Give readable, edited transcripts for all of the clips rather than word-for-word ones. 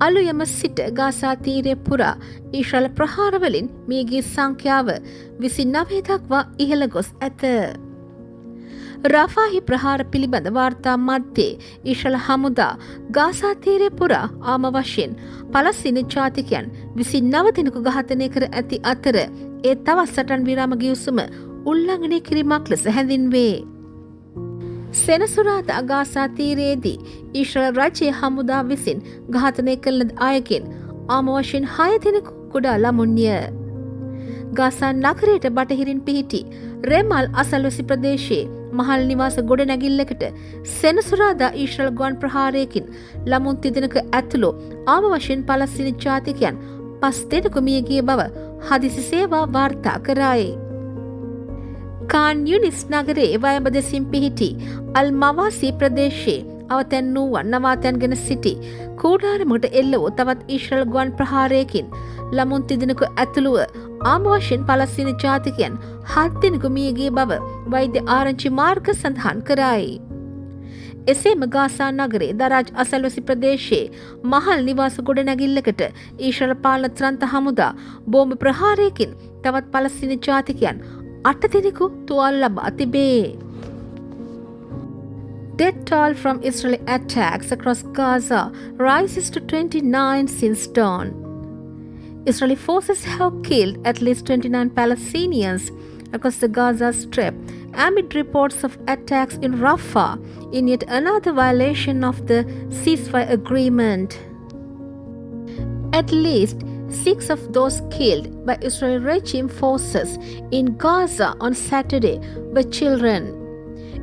අලුයම සිට ගාසා තීරය පුරා ඊශ්‍රායල් ප්‍රහාරවලින් මියගිය සංඛ්‍යාව 29 දක්වා ඉහළ ගොස් ඇත. රෆාහි ප්‍රහාර පිළිබඳ වාර්තා මැද්දේ ඊශ්‍රායල් හමුදා ගාසා තීරය පුරා ආම වශයෙන් පලස්තීන ජාතිකයන් 29 දෙනෙකු ඝාතනය කර ඇති අතර ඒ තවත් සටන් විරාම ගිවිසුම උල්ලංඝනය කිරීමක් ලෙස හැඳින්වේ. සෙනසුරාදා ගාසා තීරයේදී ඊශ්‍රායල් රජයේ හමුදා විසින් ඝාතනය කළ අයගෙන් ආම වශයෙන් 6 දෙනෙකු කුඩා ළමුන්ය. ගාසා නගරයට බටහිරින් පිහිටි රෙමල් අසල්වැසි ප්‍රදේශයේ මහල් නිවාස ගොඩනැගිල්ලකට සෙනසුරාදා ඊශ්‍රායල් ගුවන් ප්‍රහාරයකින් ළමුන් 3 දෙනෙකු ඇතුළු ආම වශයෙන් පලස්තීන ජාතිකයන් 5 දෙනෙකු මිය ගිය බව හදිසි සේවා වාර්තා කරයි. කාන් යුනිස් නගරයේ වයඹ දෙසින් පිහිටි අල් මවාසි ප්‍රදේශයේ අවතැන් වූවන් නවාතැන් ගෙන සිටි කූඩාරමකට එල්ල වූ තවත් ඊශ්‍රායල් ගුවන් ප්‍රහාරයකින් ළමුන් 3 දෙනෙකු ඇතුළුව ආම වශයෙන් පලස්තීන ජාතිකයන් 7 දෙනෙකු මිය ගිය බව වෛද්‍ය ආරංචි මාර්ග සඳහන් කරයි. එසේම ගාසා නගරයේ දරාජ් අසල්වැසි ප්‍රදේශයේ මහල් නිවාස ගොඩනැගිල්ලකට ඊශ්‍රායල් පාලන ත්‍රන්ත හමුදා බෝම්බ ප්‍රහාරයකින් තවත් පලස්තීන ජාතිකයන් 8 දෙනෙකු තුවාල ලබා තිබේ. Death toll from Israeli attacks across Gaza rises to 29 since dawn. Israeli forces have killed at least 29 Palestinians across the Gaza Strip amid reports of attacks in Rafah in yet another violation of the ceasefire agreement. At least 6 of those killed by Israeli regime forces in Gaza on Saturday were children.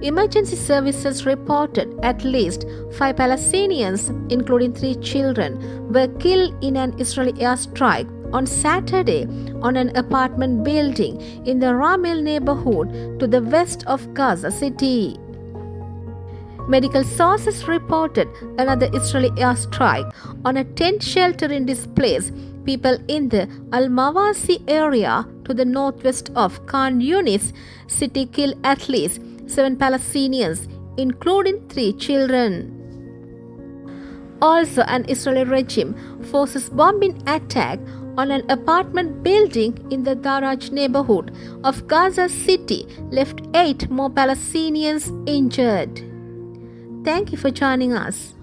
Emergency services reported at least 5 Palestinians, including 3 children, were killed in an Israeli airstrike on Saturday on an apartment building in the Ramel neighborhood to the west of Gaza City. Medical sources reported another Israeli airstrike on a tent shelter in displaced people in the Al Mawasi area to the northwest of Khan Yunis city killed at least 7 Palestinians, including 3 children. Also, an Israeli regime forces bombing attack on an apartment building in the Daraj neighborhood of Gaza City left 8 more Palestinians injured. Thank you for joining us.